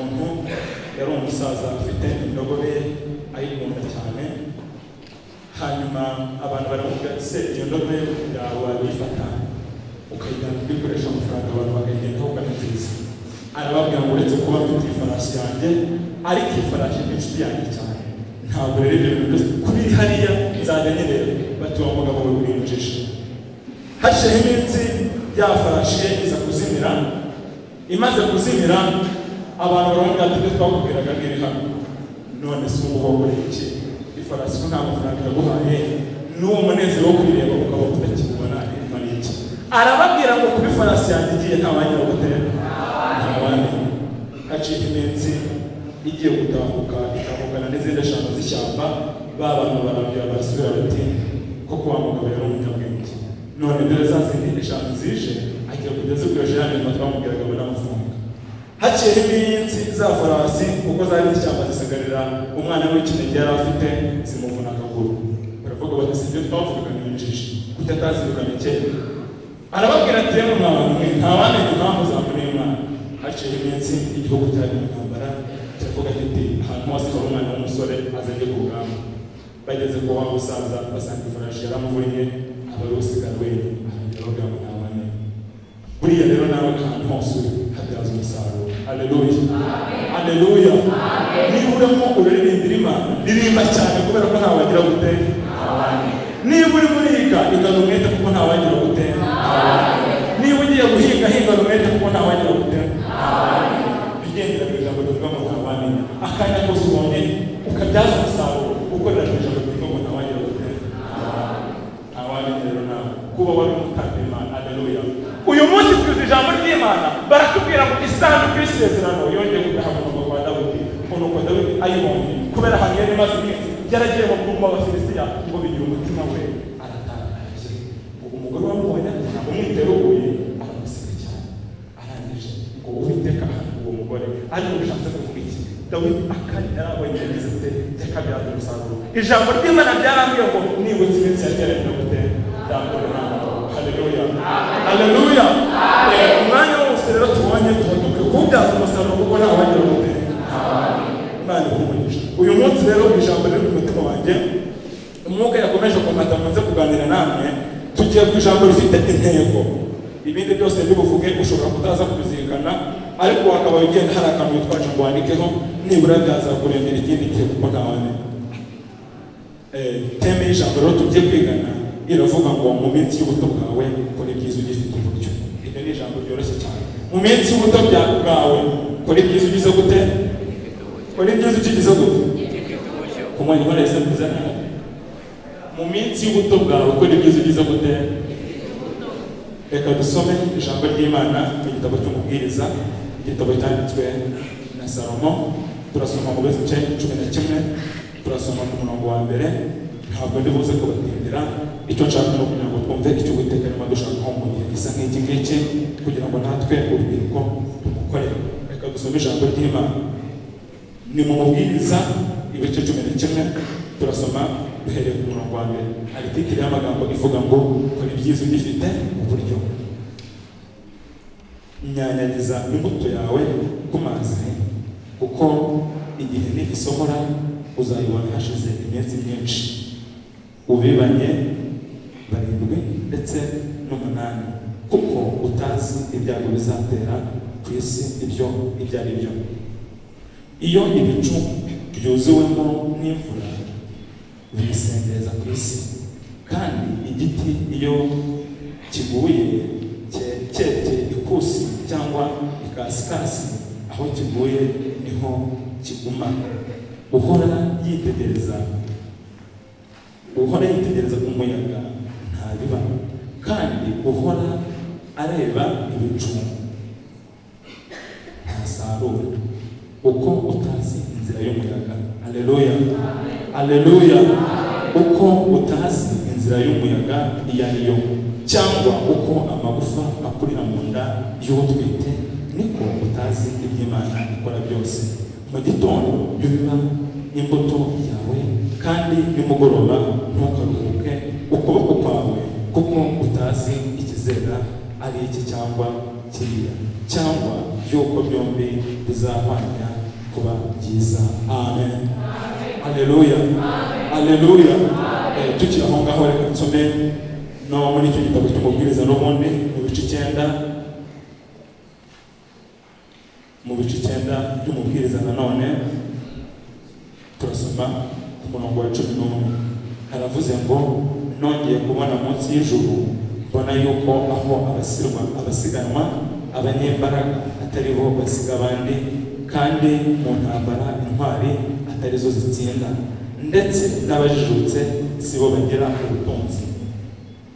umuntu yari umusaza afite indogobe ayikunda cyane, hanyuma abantu baramubwira se iyo ndogobe yawe wayifata ukayijyana kuyikoresha amafaranga abantu bakayigendaho ukanezeza. Arababwira ngo uretse kuba mfite ifarasi yanjye ariko ifarashi ni inshuti yanjye cyane, ntabwo rero ibyo bintu byose kuri hariya nzajya nyerera. Bati wa mugabo we uri injiji. Hashize iminsi ya farashi ye iza kuzimira, imaze kuzimira abantu baramubwira ati twakubwiraga ngiri hano none si umuhogo iki ifarasi ko nta mafaranga yaguhaye n'uwo munezero wo kubireba ukaba utakibona imana iki. Arababwira ngo kuri farasi yanjye igiye ntawagira gutera ntabandi. Haciye iminsi igiye gutahuka ikavugana n'izindi eshanu z'ishyamba, ba bantu barabwira barasubira bati koko wa mugabo yari umunyabwenge, none dore za zindi eshanu zije agiye kujya zikoresha yandi matwi bamubwiraga ngo n'amafaranga. Haciye iminsi za farasi kuko zari z'ishyamba zisigarira umwana w'ikinege yari afite zimuvuna akaguru. Baravuga bati si ibyo twavugaga ni injiji kuko atazirukanye kera. Arababwira ati rero mwabantu nta wamenya impamvu zamuriye umwana. Haciye iminsi igihugu cyari mu ntambara kiravuga kiti ahantu hose hari umwana w'umusore azajya ku rugamba. Bageze ku wa musaza basanga ifarashi yaramuvunye aba usigara wenyine. Aravuga ngo nta wamenya. Buriya rero nawe ahantu hose uri habyaza umusaruro. Haleluya, haleluya. Niba urimo uraririmbira Imana ririmba cyane kubera ko ntawagira gutera. Niba uri muriga igana umwete kuko ntawagira gutera. Niba ugiye guhinga hingana umwete kuko ntawagira gutera. Bigendera ku ijambo rivuga ngo ntawamenya. Akanya kose ubonye ukabyaza umusaruro ukorera ku ijambo rivuga ngo ntawagira gutera. Ntawamenya rero nawe kuba wari umutambyi Imana. Haleluya. Uyu munsi twize ijambo ry'Imana baratubwira ngo isanduku y'isezerano yongeye kudahaguruka kwa Dawidi. Umuntu kwa Dawidi ayibonye kubera ahantu yari maze iminsi yaragiye mu bwumba w'Abafilisitiya ngo bigira umutima we aratangaje. Umugore wamubonye amwiteruye aramuseka cyane, arangije ngo Uwiteka uwo mugore ariko bishatse kuvuga iki? Dawidi akari yarabonye yagize ate yakabyaza umusaruro. Ijambo ry'Imana ryarambwiye ngo nibutse iminsi yagereye gute ndakora. Haleluya, haleluya. Umwanya wose rero tubonye tuba kubyaza umusaruro kuko ntawagira gute. Imana ihumugisha. Uyu munsi rero ijambo riri ku mutima wanjye, umwuka yakomeje kumata munze kuganira namwe. Tugiye ku ijambo rifite intego. Ibindi byose bibuvuge ushobora kutaza kubizirikana, ariko wakaba ugenda hari akantu witwaje ngo wandikeho nibura byaza kurengera ikindi gihe kuko ntawane. Teme y'ijambo rero tugiye kwigana iravuga ngo mu minsi y'ubuto bwawe kora ibyiza ugifite uburyo. Iri ni ijambo ryoroshye cyane. Mu minsi y'ubuto bwawe kora ibyiza ugize gute? Kora ibyiza ugize gute? Kumenya wese mbiza nawe. Mu minsi y'ubuto bwawe kora ibyiza ugize gute? Reka dusome ijambo ry'Imana mu gitabo cy'Umubwiriza, igitabo cyanditswe na Salomo. Turasoma mu bice 11, turasoma ku murongo wa mbere. Ntabwo ndibuze kubatindira, icyo nshaka no kugira ngo twumve icyo Uwiteka arimo dushakaho mu gihe gisa nk'iki ngiki kugira ngo natwe urubyiruko tumukorere. Reka dusome ijambo ry'Imana. Ni mu Mubwiriza ibice 11, turasoma duhereye ku murongo wa mbere. Hari titire y'amagambo ivuga ngo kora ibyiza ugifite uburyo. Nyanyagiza imbuto yawe ku mazi kuko igihe nigisohora uzayibona hashize iminsi myinshi. Ubibanye 7 ndetse n'8 kuko utazi ibyago bizatera ku isi ibyo ari byo. Iyo ibicu byuzuwemo n'imvura bisengereza ku isi, kandi igiti iyo kiguye cyerekeye ikusi cyangwa ikasikasi, aho kiguye niho kiguma. Uhora yitegereza umuyaga ntabiba, kandi uhora areba ibicu ntasarura uko utazi inzira y'umuyaga. Haleluya, haleluya. Uko utazi inzira y'umuyaga iyo ariyo, cyangwa uko amagufa akurira mu nda y'utwite, niko utazi iby'Imana ikora byose. Mu gitondo biba imbuto yawe, kandi nimugoroba ntukaruhuke ukuboko kwawe, kuko utazi ikizera ari iki cyangwa kuriya cyangwa yuko byombi bizahwanya kuba byiza. Amen. Haleluya. Haleluya. Tukiri aho ngaho reka nsome no muri icyo gitabo cy'umubwiriza n'ubundi mu bice 9 by'umubwiriza nanone turasoma ku murongo wa 11. Haravuze ngo nongeye kubona munsi y'ijuru mbona yuko aho abasiganwa abanyembaraga atari bo basiga abandi, kandi mu ntambara intwari atari zo zitsinda, ndetse n'abajijutse si bo bagira ubutunzi,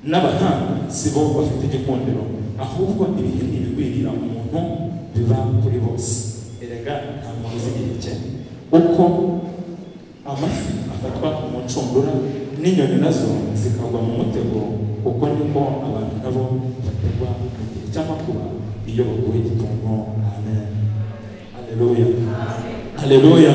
n'abahanga si bo bafite igikundiro, ahubwo ibihe ntibigwirira umuntu biba kuri bose. Erega nta muntu uzi igihe cye. Uko amafi afatwa mu ncundura n'inyoni nazo zikagwa mu mutego, uko niko abantu nabo bategwa mu gihe cy'amakuba iyo baguye igitungo. Amen. Haleluya. Haleluya.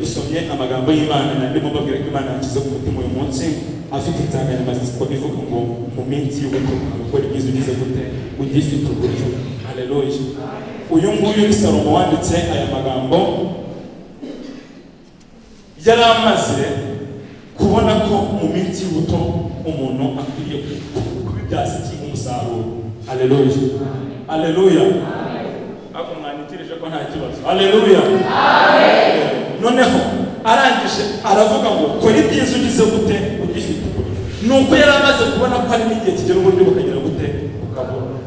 Dusomye amagambo y'Imana ndimo mbabwira ko Imana yakize ku mutima uyu munsi afite insanganyamatsiko ivuga ngo mu minsi y'ubuto gukora ibyiza ugize gute ugifite uburyo. Haleluya. Uyu nguyu ni Salomo wanditse aya magambo, yari amaze kubona ko mu minsi y'ubuto umuntu akwiriye kubibyaza umusaruro. Haleluya. Haleluya. Ako mwanyitirije ko nta kibazo. Haleluya. Amen. Noneho arangije aravuga ngo kora ibyiza ugize gute ugifite uburyo. Nuko yari amaze kubona ko hari n'igihe kigera uburyo bukagira gute ukabura.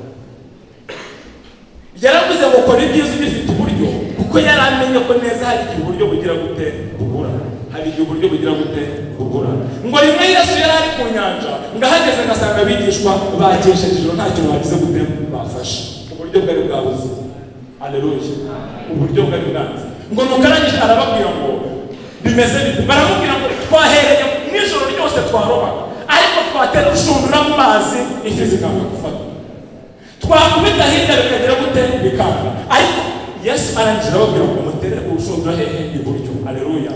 Yaravuze ngo kora ibyiza ugifite uburyo kuko yari amenye ko neza hari igihe uburyo bugira gute bubura. Hari igihe uburyo bugira gute bubura. Ngo rimwe Yesu yari ari ku nyanja, ngahageze ngasanga abigishwa bakesheje ijoro nta kintu bagize gute bafashe. Uburyo bwari bwabuze. Haleluya. Uburyo bwari bwanze. Ngo nukarangije arababwira ngo bimeze bite. Baramubwira ngo twahereye n'ijoro ryose twaroba, ariko twatera urushundura mu mazi ifi zikanga gufata. Twakubita hirya bikagira gute bikanga. Ariko Yesu arangije arababwira ngo mutere urushundura hehe iburyo. Haleluya.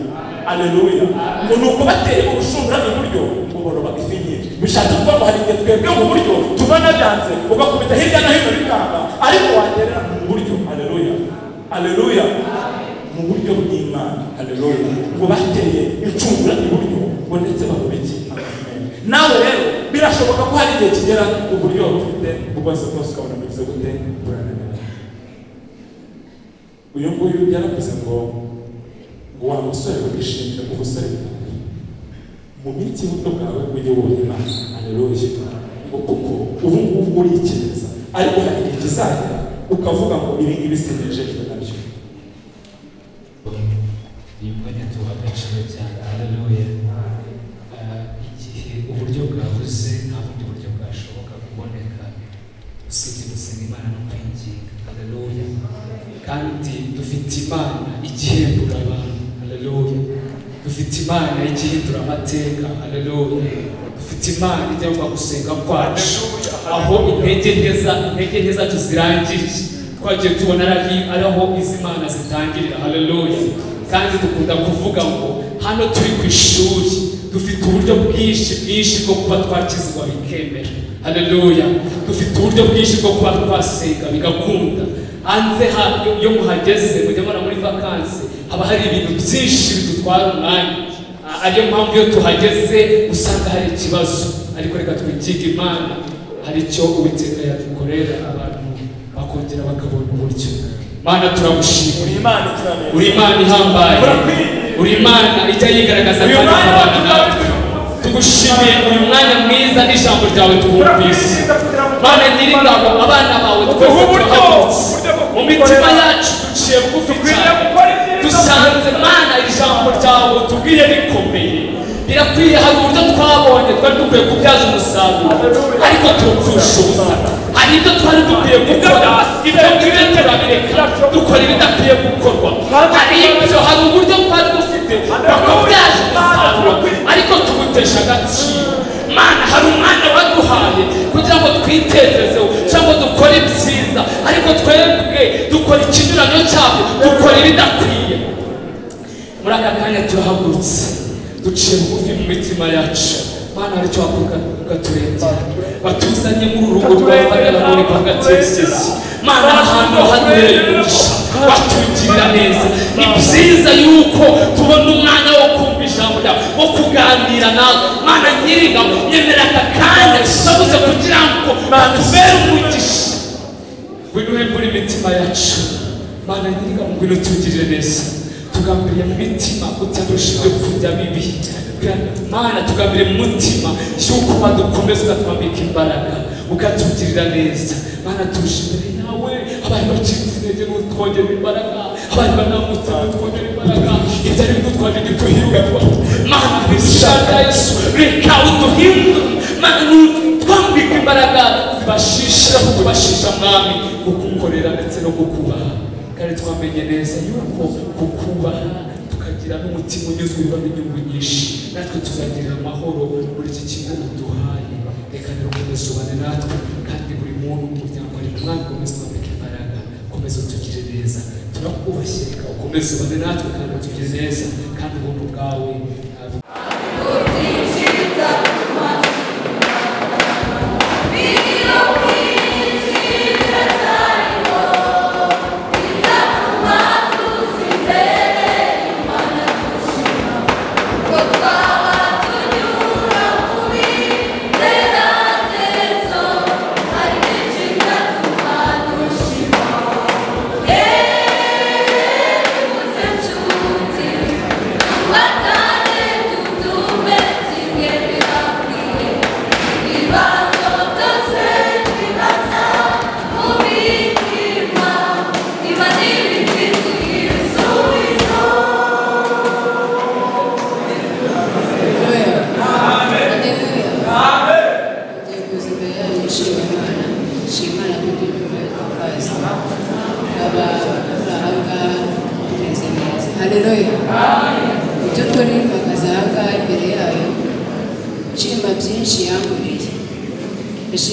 Haleluya. Ngo nuko bateye urushundura iburyo ngo boroba ifi nyinshi. Bishatse kuvuga ngo hari igihe twebwe mu buryo tubona byanze ugakubita hirya no hino bikanga, ariko waterera mu buryo. Haleluya. Haleluya. Mu buryo bw'Imana. Haleluya. Ngo bateye incundura iburyo ngo ndetse bakubiki. Nawe rero birashoboka ko hari igihe kigera uburyo ufite ubwose bwose ukabona bigize gute burananira. Uyu nguyu yaravuze ngo wa musore wishimira ubusore bwawe mu minsi y'ubuto bwawe ujye wubona Imana. Haleluya. Ngo kuko ubu ngubu urikeza, ariko hari igihe kizagera ukavuga ngo ibi ngibi sinejejwe nabyo. Nimwanya tuha agaciro cyane. Haleluya. Igihe uburyo bwabuze nta bundi buryo bwashoboka kuboneka usibye gusenga Imana no kwinginga. Haleluya. Kandi dufite Imana igihindura abantu. Haleluya. Dufite Imana igihindura amateka. Haleluya. Dufite Imana ijya gusenga kwacu aho intege nke zacu zirangiriye. Twagiye tubona ari aho izi Imana zitangirira. Haleluya. Kandi dukunda kuvuga ngo hano turi ku ishuri dufite uburyo bwinshi bwo kuba twakizwa bikemera. Haleluya. Dufite uburyo bwinshi bwo kuba twasenga bigakunda. Hanze iyo muhageze mujya mubona muri vakansi haba hari ibintu byinshi bidutwara umwanya. Ariyo mpamvu iyo tuhageze usanga hari ikibazo, ariko reka twigige Imana. Hari icyo Uwiteka yadukorera abantu bakongera bakabona uburyo. Mana turagushimira. Uri Imana ihambaye. Uri Imana ijya yigaragaza kandi ukabana natwe. Tugushimiye uyu mwanya mwiza n'ijambo ryawe twumvise. Mana nyir'ingabo, abana bawe twese turahagurutse mu mitima yacu duciye bugufi cyane. Dusanze Mana ijambo ryawe tubwiye rikomeye. Birakwiye hari uburyo twabonye twari dukwiye kubyaza umusaruro, ariko tupfusha ubusa. Hari ibyo twari dukwiye gukora, ibyo ngibyo turabireka dukora ibidakwiye gukorwa. Hari uburyo twari dufite bakabyaza umusaruro, ariko tubutesha agaciro. Mana hari umwanya waduhaye kugira ngo twitekerezeho cyangwa dukore ibyiza, ariko twebwe dukora ikinyuranyo cyabo, dukora ibidakwiye. Muri aka kanya turahagurutse duciye bugufi mu mitima yacu. Mana ari cyo ukaturengera batuzanye muri urugo rw'abafana muri kugatesesi Mana ahantu haduhereye umugisha batugirira neza ni byiza yuko tubona umwanya wo kumva ijambo ryawe wo kuganira nawe Mana nyiriga nyemera aka kanya sabuze kugira ngo batubere umugisha ngwino muri mitima yacu Mana nyiriga ngwino tugirire neza tugambiriye mu mitima utadushije kujya bibi Mana tugambiriye mu mutima yuko badukomeza ukatwambika imbaraga ukatugirira neza Mana tushimire nawe abari bacitse intege n'utwongera imbaraga abari banamutse n'utwongera imbaraga ibyo ari bidutwaje gituhirwe Mana bishaka Yesu reka uduhindure Mana twambika imbaraga zibashisha kutubashisha mwami kukukorera ndetse no kukubaha kandi twamenye neza yuko kukubaha tukagira n'umutima unyuzwe ibamo inyungu nyinshi natwe tuzagirira amahoro muri iki kigo duhaye reka nirukomeze ubane natwe kandi buri muntu mu muryango ari umwami ukomeze twambike imbaraga ukomeze utugire neza turakubashye reka ukomeze ubane natwe kandi utugire neza kandi ubuntu bwawe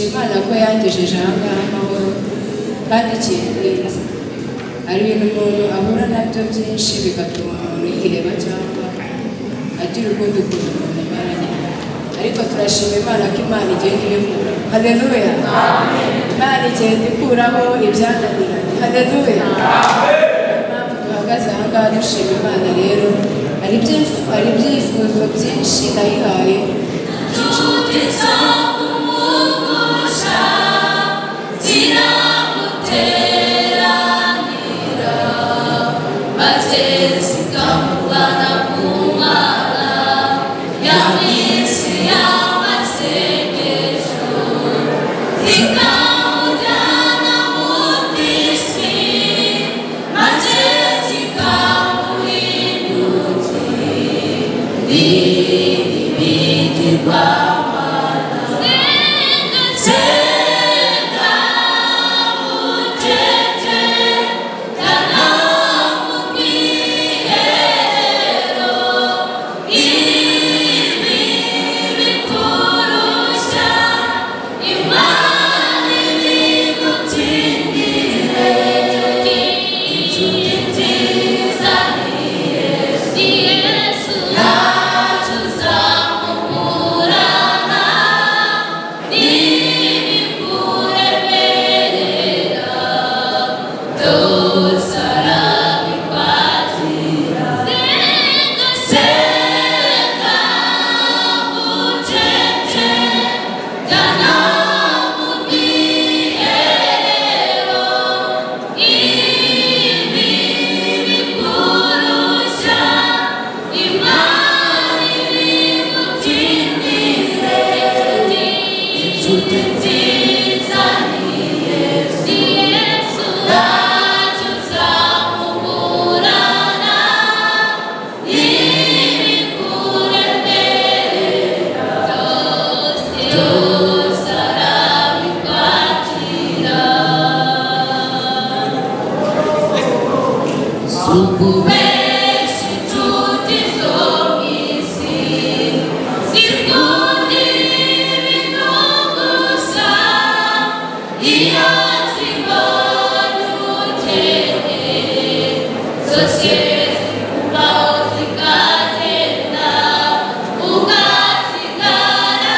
Imana ko yangejeje ahangaha amahoro kandi ikindinze hari ibintu umuntu ahura nabyo byinshi bigatuma umuntu yiheba cyangwa agira ukundi kuntu umuntu amaranye ariko turashima Imana ko Imana igenda ibikura haleluya Imana igenda ikuraho ibyananiranye haleluya impamvu duhagaze ahangaha dushima Imana rero hari ibyifuzo byinshi nayihaye Ugasigara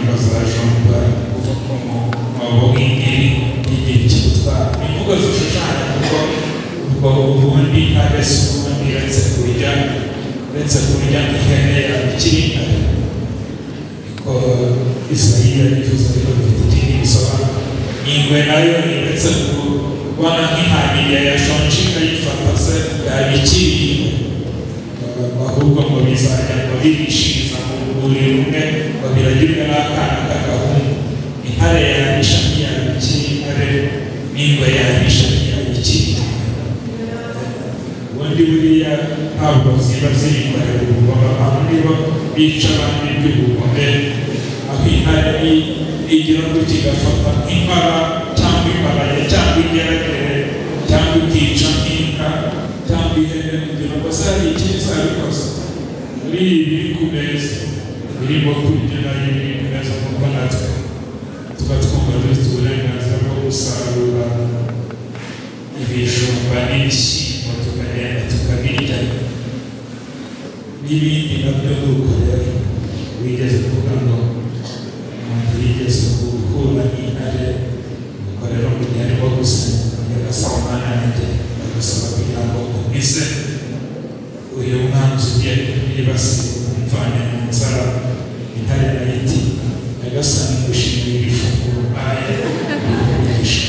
cyangwa za jomba kuva ku mwobo w'ingiri y'igihe cy'ubutwari. Ni imvugo zishushanya kuko ubwo ubundi ntabese ubundi uretse kurya ihene ikiri intare. Niko Isirayeli yifuza ko bifite ikindi bisobanuro. Ingwe nayo uretse kubona nk'intangiriro yashonje ikayifata se yaba ikiri ahubwo ngo bizajya ngo birishiriza mu rwuri rumwe ngo biragirwe n'akana k'agahungu. Intare yarisha nk'iyaba ikiri intare n'ingwe yarisha nk'iyaba ikiri intare. Ubundi buriya ntabwo ziba zirikorera ubugome, abantu nibo bica abandi by'ubugome, aho intare igira gutya igafata nk'impara cyangwa imparage cyangwa ingeragere cyangwa ikica nk'inka cyangwa ihene kugira ngo se hari ikindi zabikoze. Muri ibi biri ku meza birimo kurya nayo biri ku meza kuko natwe tuba twumva dufite uburenganzira bwo gusarura ibijumba n'ibishyimbo tukagenda tukabirya n'ibindi nabyo nuko rero wigeze kuvuga ngo umuntu yigeze guhura n'intare nuko rero mu gihe arimo gusenga agasaba Imana yanjye agasaba kugira ngo umize uyu mwanzi ugiye kwibasira umvane mu nzara. Intare nayo iti nyagasani ngushimira ifunguro umpaye umugisha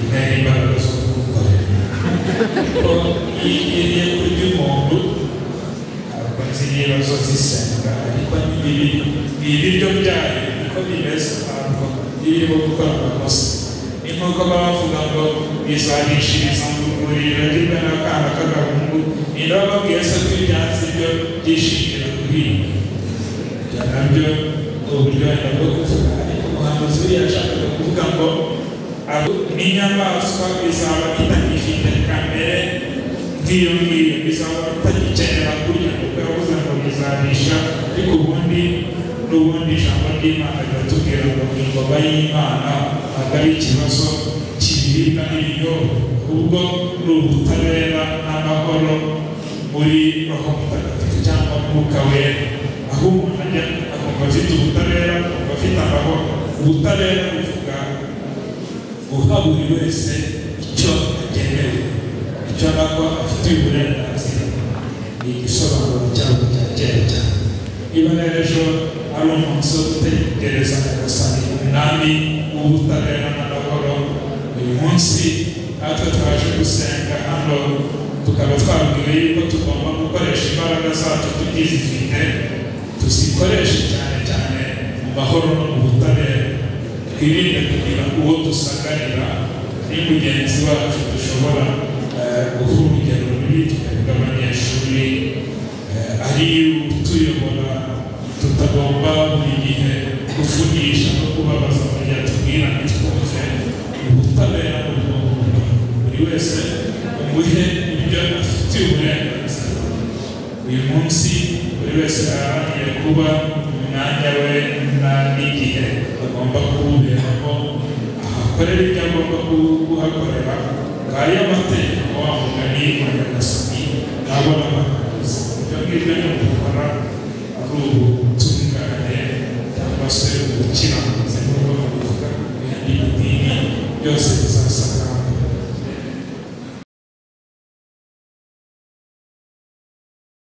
intare imbaraga zo kugukorera. Ko iyo iriye kurya umuntu ntabwo nzi niba zo zisenga, ariko ibiryo byayo niko bimeze, ntabwo irimo gukora amakosa. Ni nk'uko baba bavuga ngo bizabishiriza mu rwuri biragirwe n'akana k'agahungu. Ni nabo babwiye se ko ibyansi byo byishingira guhinga. Ibyo nabyo ni uburyohe bwo kuvuga, ariko umuhanuzi buriya yashakaga kuvuga ngo n'inyamaswa bizaba bitagifite kamere nk'iyo ngiyo, bizaba bitagikenera kurya, kuko yavuze ngo bizabisha. Ariko ubundi n'ubundi ijambo ry'Imana riratubwira ngo ingoma y'Imana ntabwo ari ikibazo cy'ibiribwa n'ibinyobwa, ahubwo ni ubutabera n'amahoro muri Roho Mutagatifu cyangwa Mwuka Wera. Aho umuntu ajya akumva afite ubutabera, akumva afite amahoro. Ubutabera buvuga guha buri wese icyo agenewe, icyo nako afitiye uburenganzira. Ni igisobanuro cyabo cya kera cyane. Niba rero ejo ari umunsi wo gutegereza Nyagasani umwami w'ubutabera n'amahoro, uyu munsi natwe twaje gusenga hano tukaba twabwiwe yuko tugomba gukoresha imbaraga zacu tutizifite, tuzikoreshe cyane cyane mu mahoro no mu butabera. Twirinde kugira uwo dusagarira ni mugenzi wacu dushobora guha urugero rubi tukavuga abanyeshuri ari utuyobora. Tutagomba buri gihe kuvugisha no kubabaza mu gihe tubwira ntitwumve. Ubutabera buri wese umuhe ibyo afitiye uburenganzira. Uyu munsi buri wese aharanire kuba umwanya we n'igihe agomba kuwuberamo, ahakorera ibyo agomba kuhakorera. Ngaya amategeko wa mugani wa Nyagasani nabona abahanuzi. Ibyo ngibyo ni ugukora ari ubutungane cyangwa se ubukiranutsi nk'uko babivuga mu yandi madini byose.